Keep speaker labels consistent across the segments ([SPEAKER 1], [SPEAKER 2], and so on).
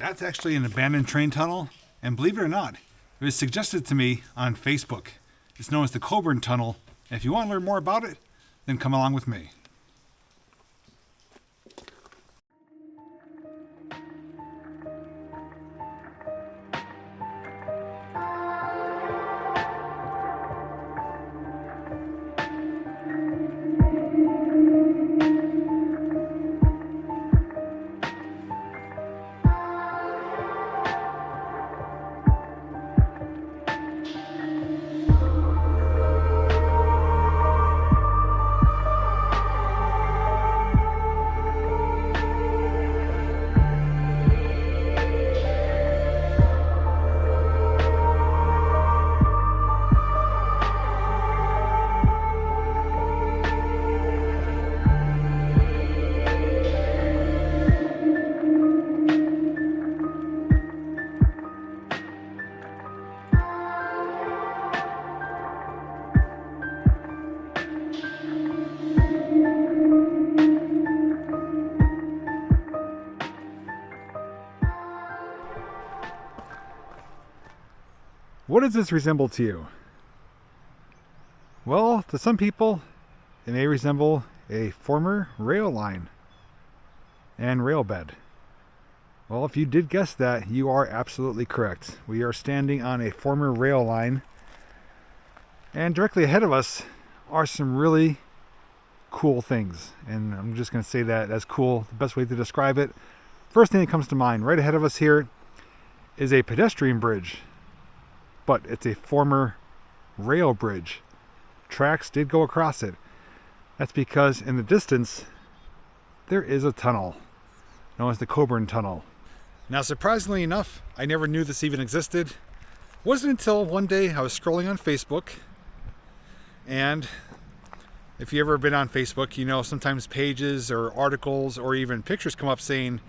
[SPEAKER 1] That's actually an abandoned train tunnel, and believe it or not, it was suggested to me on Facebook. It's known as the Coburn Tunnel. If you want to learn more about it, then come along with me. What does this resemble to you? Well, to some people, it may resemble a former rail line and rail bed. Well, if you did guess that, you are absolutely correct. We are standing on a former rail line, and directly ahead of us are some really cool things. And I'm just going to say that as cool, the best way to describe it. First thing that comes to mind, right ahead of us here is a pedestrian bridge. But it's a former rail bridge. Tracks did go across it. That's because in the distance, there is a tunnel known as the Coburn Tunnel. Now, surprisingly enough, I never knew this even existed. It wasn't until one day I was scrolling on Facebook, and if you've ever been on Facebook, you know sometimes pages or articles or even pictures come up saying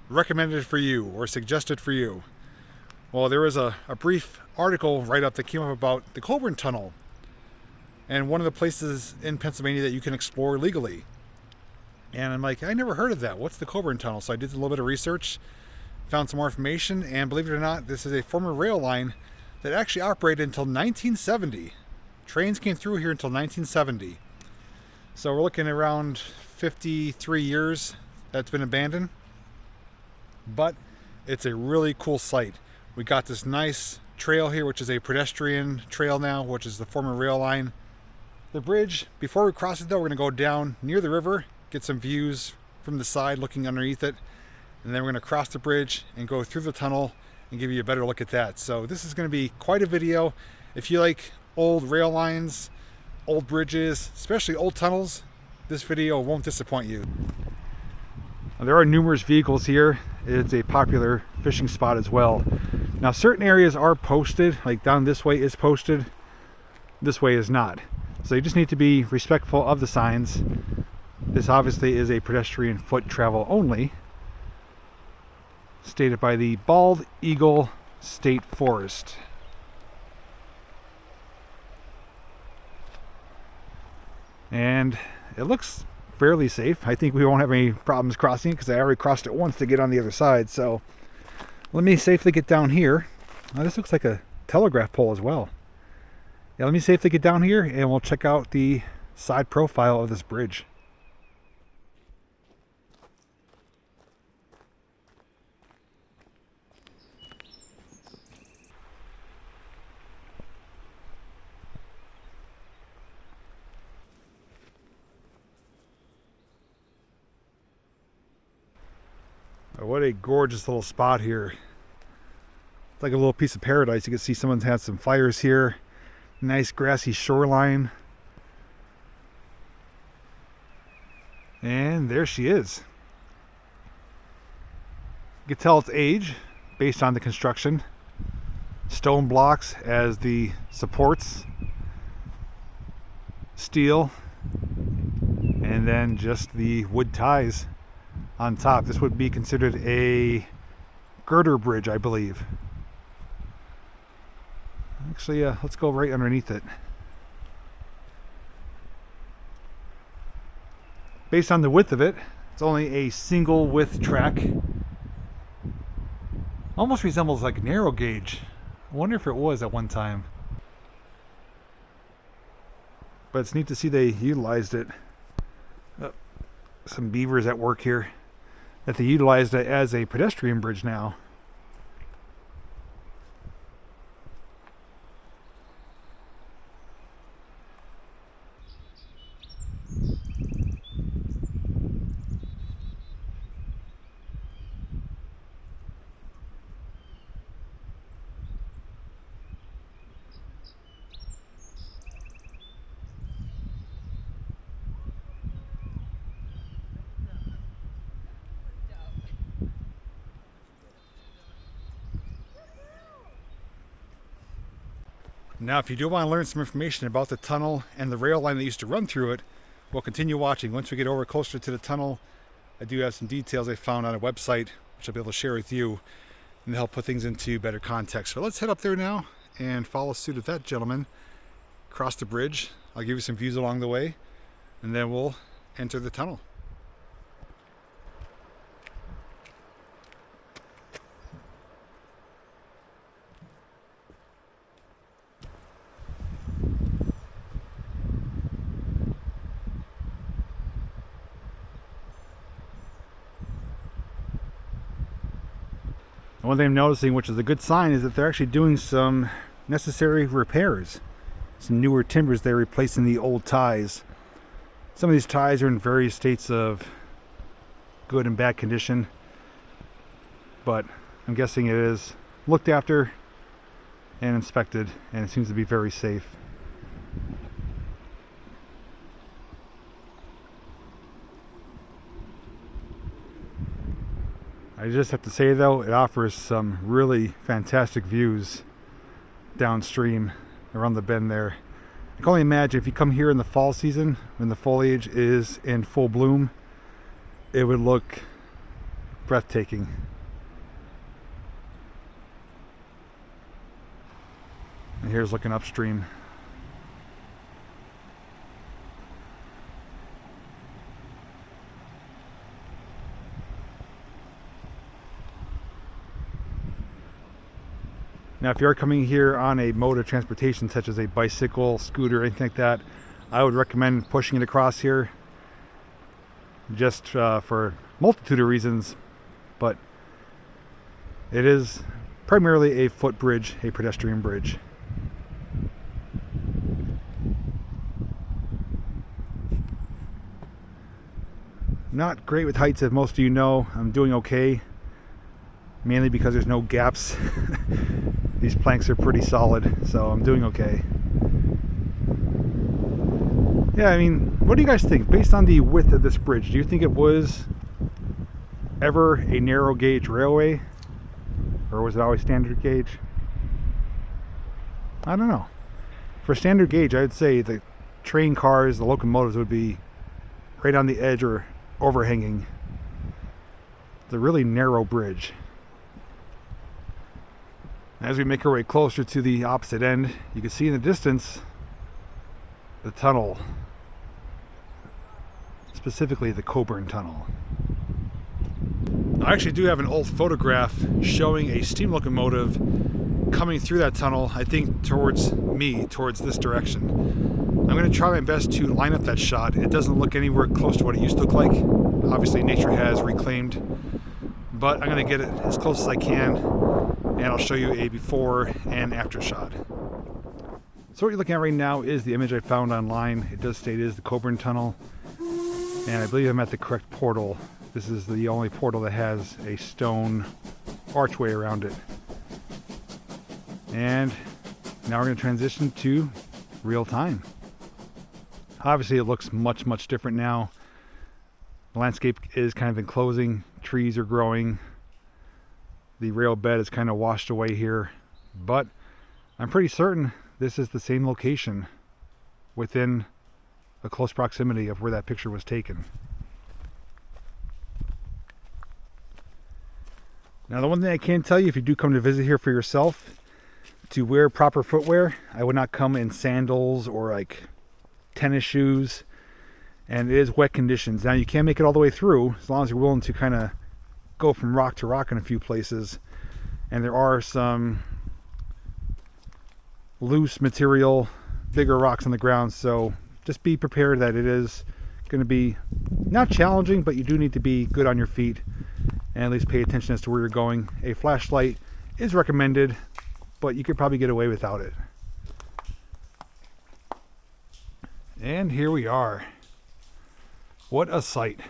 [SPEAKER 1] recommended for you or suggested for you. Well, there was a brief article write-up that came up about the Coburn Tunnel and one of the places in Pennsylvania that you can explore legally. And I'm like, I never heard of that. What's the Coburn Tunnel? So I did a little bit of research, found some more information, and believe it or not, this is a former rail line that actually operated until 1970. Trains came through here until 1970. So we're looking at around 53 years that's been abandoned. But it's a really cool site. We got this nice trail here, which is a pedestrian trail now, which is the former rail line. The bridge, before we cross it though, we're going to go down near the river, get some views from the side looking underneath it, and then we're going to cross the bridge and go through the tunnel and give you a better look at that. So this is going to be quite a video. If you like old rail lines, old bridges, especially old tunnels, this video won't disappoint you. There are numerous vehicles here. It's a popular fishing spot as well. Now, certain areas are posted, like down this way is posted, this way is not. So you just need to be respectful of the signs. This obviously is a pedestrian foot travel only, stated by the Bald Eagle State Forest. And it looks fairly safe. I think we won't have any problems crossing it because I already crossed it once to get on the other side. So let me safely get down here. Now, this looks like a telegraph pole as well. Yeah, let me safely get down here and we'll check out the side profile of this bridge. What a gorgeous little spot here. It's like a little piece of paradise. You can see someone's had some fires here. Nice grassy shoreline. And there she is. You can tell its age based on the construction. Stone blocks as the supports. Steel. And then just the wood ties on top. This would be considered a girder bridge, I believe. Actually, let's go right underneath it. Based on the width of it, it's only a single width track. Almost resembles like narrow gauge. I wonder if it was at one time. But it's neat to see they utilized it. Some beavers at work here. That they utilized it as a pedestrian bridge now. Now, if you do want to learn some information about the tunnel and the rail line that used to run through it, we'll continue watching. Once we get over closer to the tunnel, I do have some details I found on a website, which I'll be able to share with you and help put things into better context. So let's head up there now and follow suit with that gentleman. Cross the bridge. I'll give you some views along the way, and then we'll enter the tunnel. One thing I'm noticing, which is a good sign, is that they're actually doing some necessary repairs. Some newer timbers they're replacing the old ties. Some of these ties are in various states of good and bad condition, but I'm guessing it is looked after and inspected, and it seems to be very safe. I just have to say though, it offers some really fantastic views downstream around the bend there. I can only imagine if you come here in the fall season when the foliage is in full bloom, it would look breathtaking. And here's looking upstream. Now, if you are coming here on a mode of transportation such as a bicycle, scooter, anything like that, I would recommend pushing it across here just for a multitude of reasons, but it is primarily a footbridge, a pedestrian bridge. Not great with heights, as most of you know. I'm doing okay, mainly because there's no gaps. These planks are pretty solid, so I'm doing okay. Yeah, I mean, what do you guys think? Based on the width of this bridge, do you think it was ever a narrow gauge railway? Or was it always standard gauge? I don't know. For standard gauge, I'd say the train cars, the locomotives would be right on the edge or overhanging. It's a really narrow bridge. As we make our way closer to the opposite end, you can see in the distance the tunnel, specifically the Coburn tunnel. I actually do have an old photograph showing a steam locomotive coming through that tunnel, I think towards me, towards this direction. I'm going to try my best to line up that shot. It doesn't look anywhere close to what it used to look like. Obviously nature has reclaimed, but I'm going to get it as close as I can, and I'll show you a before and after shot. So what you're looking at right now is the image I found online. It does state it is the Coburn tunnel, and I believe I'm at the correct portal. This is the only portal that has a stone archway around it. And now we're going to transition to real time. Obviously it looks much, much different now. The landscape is kind of enclosing. Trees are growing. The rail bed is kind of washed away here. But I'm pretty certain this is the same location within a close proximity of where that picture was taken. Now, the one thing I can tell you, if you do come to visit here for yourself, to wear proper footwear. I would not come in sandals or like tennis shoes, and it is wet conditions. Now, you can make it all the way through as long as you're willing to kind of go from rock to rock in a few places And there are some loose material, bigger rocks on the ground, so just be prepared that it is going to be not challenging, but you do need to be good on your feet and at least pay attention as to where you're going. A flashlight is recommended, but you could probably get away without it. And here we are. What a sight.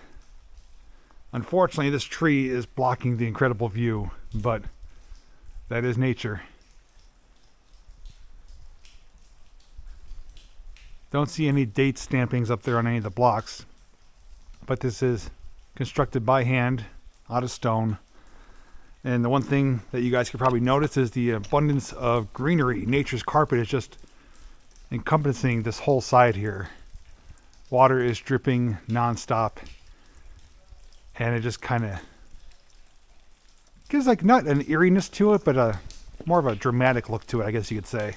[SPEAKER 1] Unfortunately, this tree is blocking the incredible view, but that is nature. Don't see any date stampings up there on any of the blocks, but this is constructed by hand out of stone. And the one thing that you guys could probably notice is the abundance of greenery. Nature's carpet is just encompassing this whole side here. Water is dripping nonstop, and it just kind of gives like not an eeriness to it, but a more of a dramatic look to it, I guess you could say.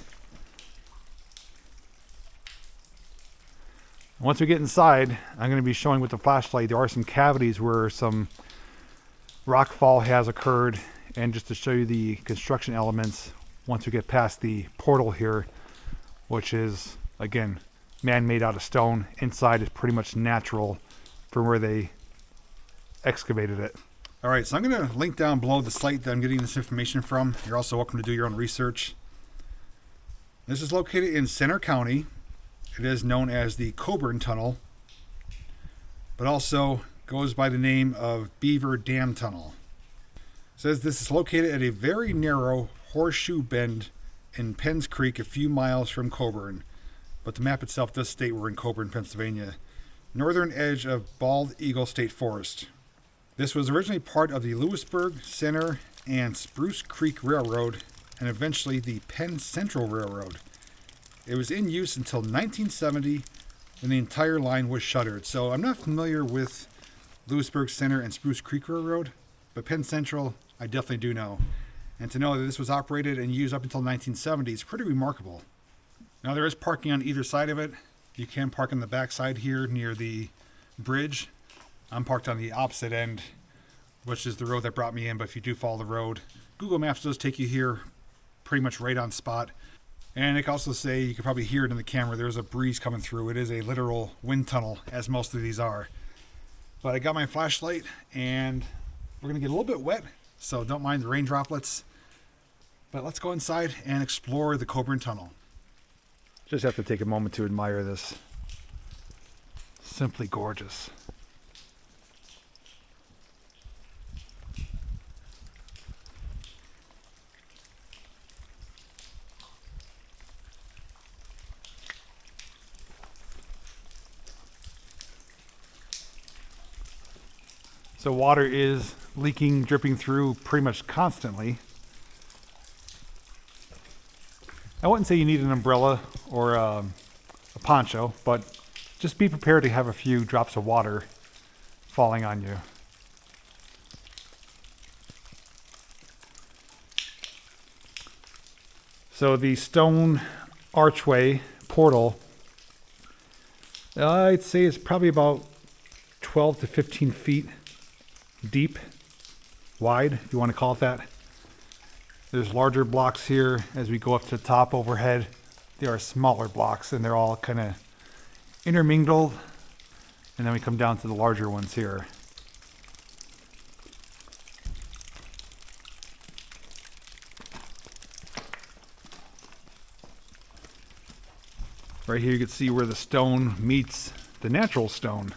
[SPEAKER 1] Once we get inside, I'm going to be showing with the flashlight there are some cavities where some rock fall has occurred, and just to show you the construction elements once we get past the portal here, which is again man-made out of stone. Inside is pretty much natural from where they excavated it. Alright, so I'm going to link down below the site that I'm getting this information from. You're also welcome to do your own research. This is located in Center County. It is known as the Coburn Tunnel, but also goes by the name of Beaver Dam Tunnel. It says this is located at a very narrow horseshoe bend in Penns Creek, a few miles from Coburn, but the map itself does state we're in Coburn, Pennsylvania, northern edge of Bald Eagle State Forest. This was originally part of the Lewisburg, Center, and Spruce Creek Railroad, and eventually the Penn Central Railroad. It was in use until 1970, when the entire line was shuttered. So I'm not familiar with Lewisburg Center and Spruce Creek Railroad, but Penn Central I definitely do know. And to know that this was operated and used up until 1970 is pretty remarkable. Now there is parking on either side of it. You can park on the back side here near the bridge. I'm parked on the opposite end, which is the road that brought me in, but if you do follow the road, Google Maps does take you here pretty much right on spot. And it can also say, you can probably hear it in the camera, there's a breeze coming through. It is a literal wind tunnel, as most of these are. But I got my flashlight, and we're going to get a little bit wet, so don't mind the rain droplets. But let's go inside and explore the Coburn Tunnel. Just have to take a moment to admire this. Simply gorgeous. So water is leaking, dripping through pretty much constantly. I wouldn't say you need an umbrella or a poncho, but just be prepared to have a few drops of water falling on you. So the stone archway portal, I'd say is probably about 12 to 15 feet deep, wide, if you want to call it that. There's larger blocks here as we go up to the top overhead. There are smaller blocks and they're all kind of intermingled. And then we come down to the larger ones here. Right here you can see where the stone meets the natural stone.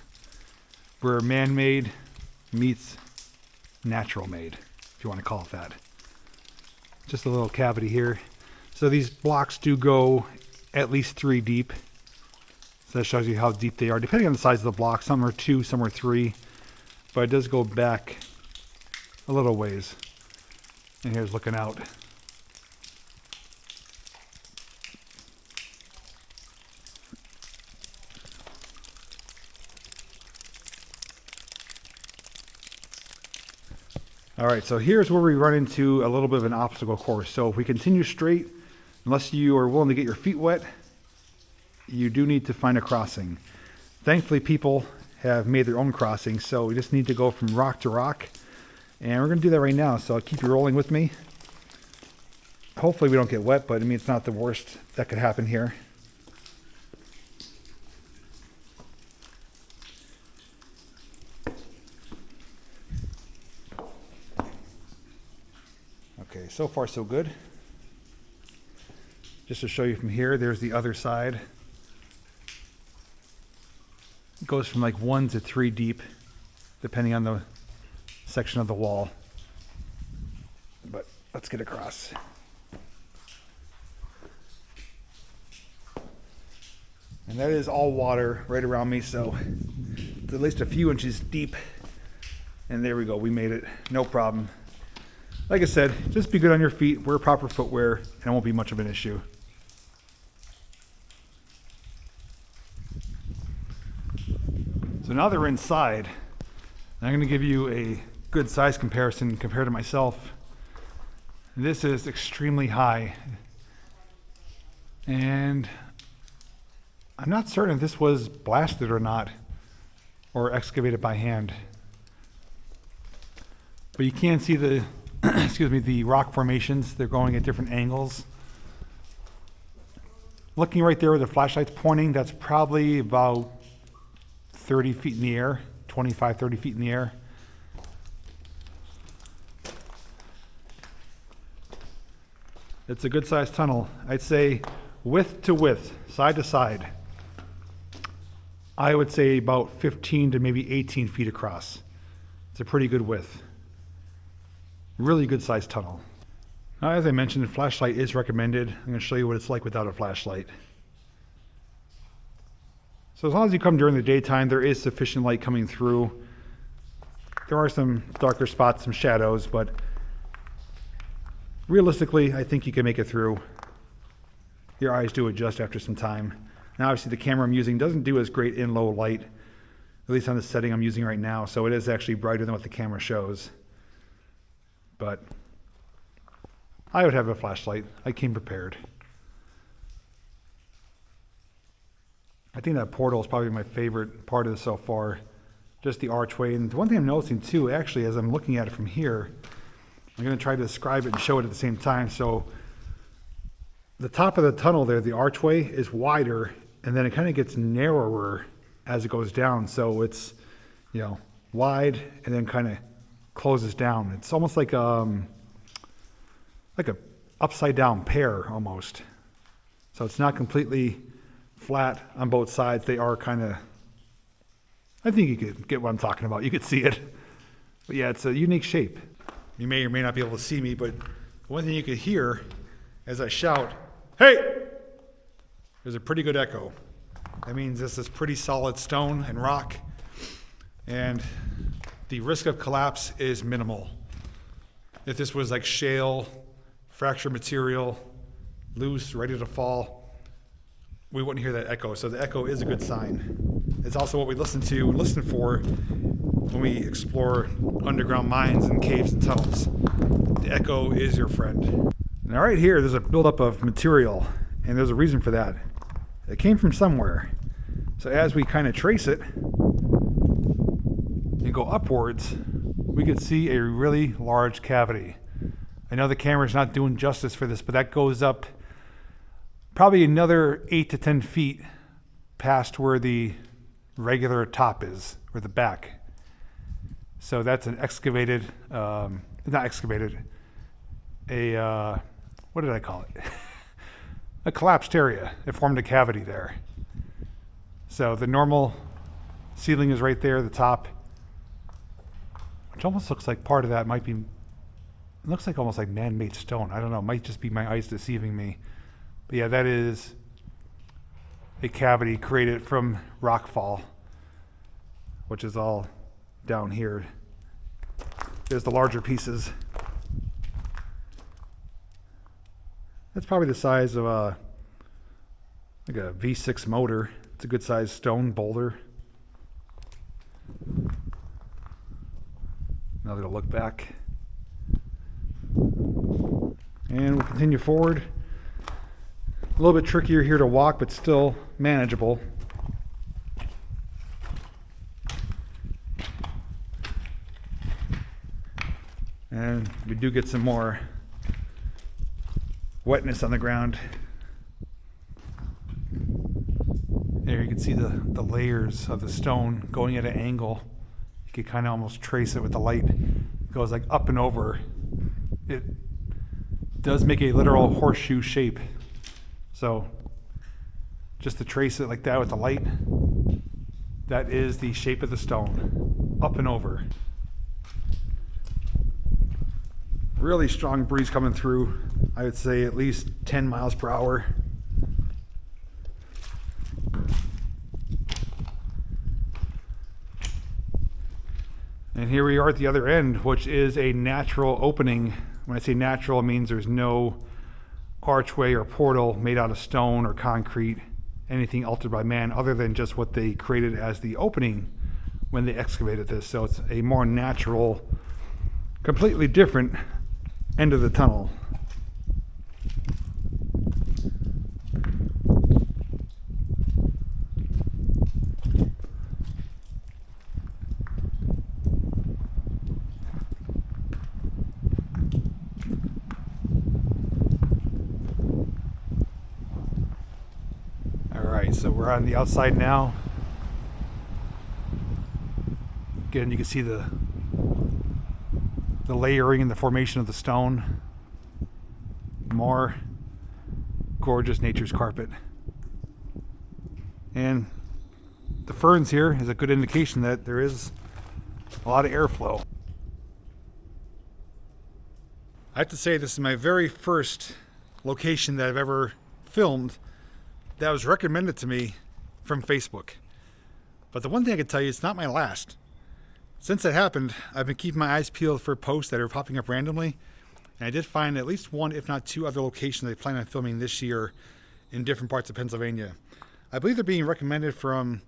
[SPEAKER 1] Where man-made meets natural made, if you want to call it that. Just a little cavity here. So these blocks do go at least 3 deep. So that shows you how deep they are, depending on the size of the block. Some are 2, some are 3. But it does go back a little ways. And here's looking out. Alright, so here's where we run into a little bit of an obstacle course. So if we continue straight, unless you are willing to get your feet wet, you do need to find a crossing. Thankfully, people have made their own crossing, so we just need to go from rock to rock. And we're going to do that right now, so I'll keep you rolling with me. hopefully we don't get wet, but I mean, it's not the worst that could happen here. Okay, so far so good. Just to show you from here, there's the other side. It goes from like 1 to 3 deep, depending on the section of the wall. But let's get across. And that is all water right around me, so it's at least a few inches deep. And there we go, we made it, no problem. Like I said, just be good on your feet, wear proper footwear, and it won't be much of an issue. So now that we're inside, I'm going to give you a good size comparison compared to myself. This is extremely high. And I'm not certain if this was blasted or not, or excavated by hand. But you can see the, excuse me, the rock formations. They're going at different angles. Looking right there where the flashlight's pointing, that's probably about 30 feet in the air, 25, 30 feet in the air. It's a good sized tunnel. I'd say width to width, side to side, I would say about 15 to maybe 18 feet across. It's a pretty good width. Really good sized tunnel. Now, as I mentioned, a flashlight is recommended. I'm going to show you what it's like without a flashlight. So as long as you come during the daytime, there is sufficient light coming through. There are some darker spots, some shadows, but realistically, I think you can make it through. Your eyes do adjust after some time. Now, obviously, the camera I'm using doesn't do as great in low light, at least on the setting I'm using right now, so it is actually brighter than what the camera shows. But I would have a flashlight. I came prepared. I think that portal is probably my favorite part of this so far, just the archway. And the one thing I'm noticing too, actually, as I'm looking at it from here, I'm going to try to describe it and show it at the same time. So the top of the tunnel there, the archway, is wider, and then it kind of gets narrower as it goes down. So it's, you know, wide and then kind of closes down. It's almost like a upside down pear almost. So it's not completely flat on both sides. They are kind of, I think you could get what I'm talking about. You could see it. But yeah, it's a unique shape. You may or may not be able to see me, but one thing you could hear as I shout, "Hey!" there's a pretty good echo. That means this is pretty solid stone and rock, and the risk of collapse is minimal. If this was like shale, fractured material, loose, ready to fall, we wouldn't hear that echo. So the echo is a good sign. It's also what we listen for when we explore underground mines and caves and tunnels. The echo is your friend. Now right here, there's a buildup of material, and there's a reason for that. It came from somewhere. So as we kind of trace it and go upwards, we could see a really large cavity. I know the camera's not doing justice for this, but that goes up probably another 8 to 10 feet past where the regular top is, or the back. So that's an excavated, not excavated, what did I call it? A collapsed area. It formed a cavity there. So the normal ceiling is right there, the top, which almost looks like part of that might be, it looks like almost like man-made stone. I don't know, it might just be my eyes deceiving me. But yeah, that is a cavity created from rockfall, which is all down here. There's the larger pieces. That's probably the size of like a V6 motor. It's a good sized stone boulder. Another look back. And we'll continue forward. A little bit trickier here to walk, but still manageable. And we do get some more wetness on the ground. There you can see the layers of the stone going at an angle. You can kind of almost trace it with the light. It goes like up and over. It does make a literal horseshoe shape. So just to trace it like that with the light, that is the shape of the stone, up and over. Really strong breeze coming through. I would say at least 10 miles per hour. And here we are at the other end, which is a natural opening. When I say natural, it means there's no archway or portal made out of stone or concrete, anything altered by man other than just what they created as the opening when they excavated this. So it's a more natural, completely different end of the tunnel. So we're on the outside now. Again, you can see the layering and the formation of the stone. More gorgeous nature's carpet. And the ferns here is a good indication that there is a lot of airflow. I have to say this is my very first location that I've ever filmed that was recommended to me from Facebook. But the one thing I can tell you, it's not my last. Since that happened, I've been keeping my eyes peeled for posts that are popping up randomly. And I did find at least one, if not two other locations they plan on filming this year in different parts of Pennsylvania. I believe they're being recommended from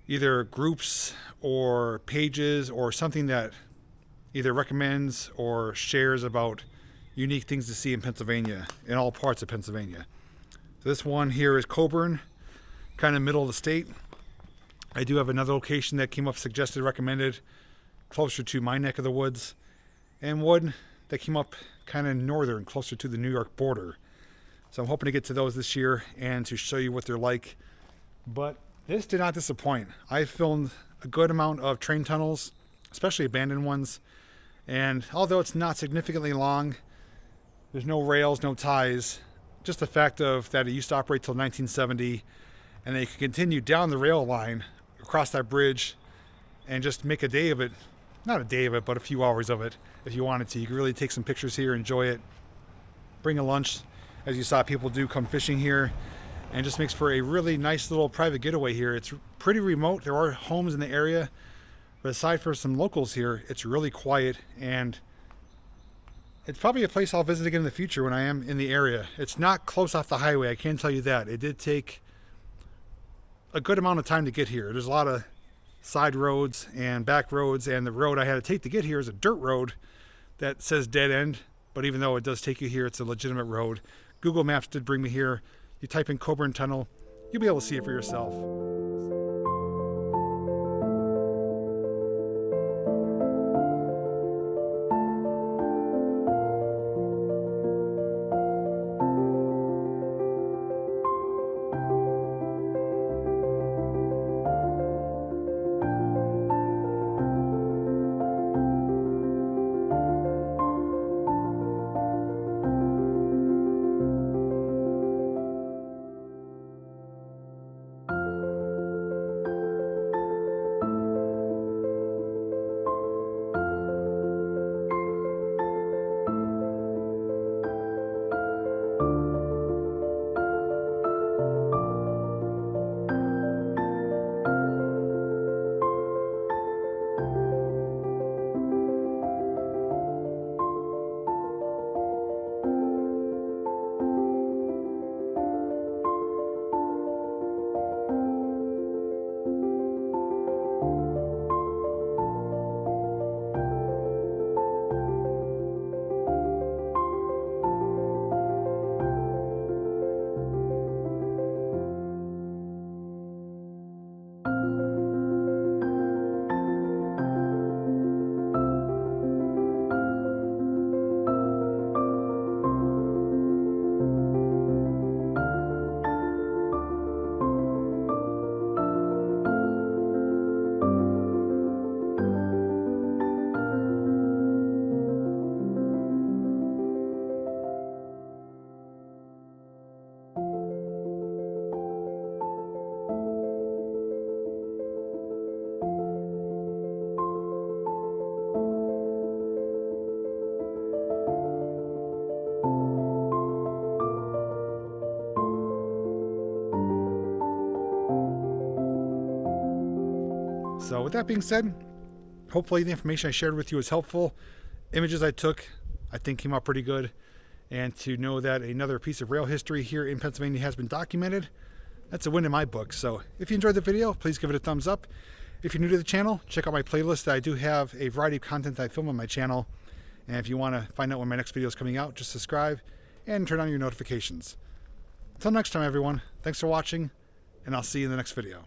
[SPEAKER 1] either groups or pages or something that either recommends or shares about unique things to see in Pennsylvania, in all parts of Pennsylvania. So this one here is Coburn, kind of middle of the state. I do have another location that came up suggested, recommended, closer to my neck of the woods, and one that came up kind of northern, closer to the New York border. So I'm hoping to get to those this year and to show you what they're like. But this did not disappoint. I filmed a good amount of train tunnels, especially abandoned ones. And although it's not significantly long, there's no rails, no ties, just the fact of that it used to operate till 1970, and they could continue down the rail line across that bridge and just make a day of it. Not a day of it, but a few hours of it if you wanted to. You could really take some pictures here, enjoy it, bring a lunch, as you saw people do come fishing here, and just makes for a really nice little private getaway here. It's pretty remote. There are homes in the area, but aside from some locals here, it's really quiet, and it's probably a place I'll visit again in the future when I am in the area. It's not close off the highway, I can tell you that. It did take a good amount of time to get here. There's a lot of side roads and back roads, and the road I had to take to get here is a dirt road that says dead end, but even though it does take you here, it's a legitimate road. Google Maps did bring me here. You type in Coburn Tunnel, you'll be able to see it for yourself. So with that being said, hopefully the information I shared with you is helpful. Images I took, I think, came out pretty good. And to know that another piece of rail history here in Pennsylvania has been documented, that's a win in my book. So if you enjoyed the video, please give it a thumbs up. If you're new to the channel, check out my playlist. I do have a variety of content that I film on my channel. And if you want to find out when my next video is coming out, just subscribe and turn on your notifications. Until next time, everyone, thanks for watching, and I'll see you in the next video.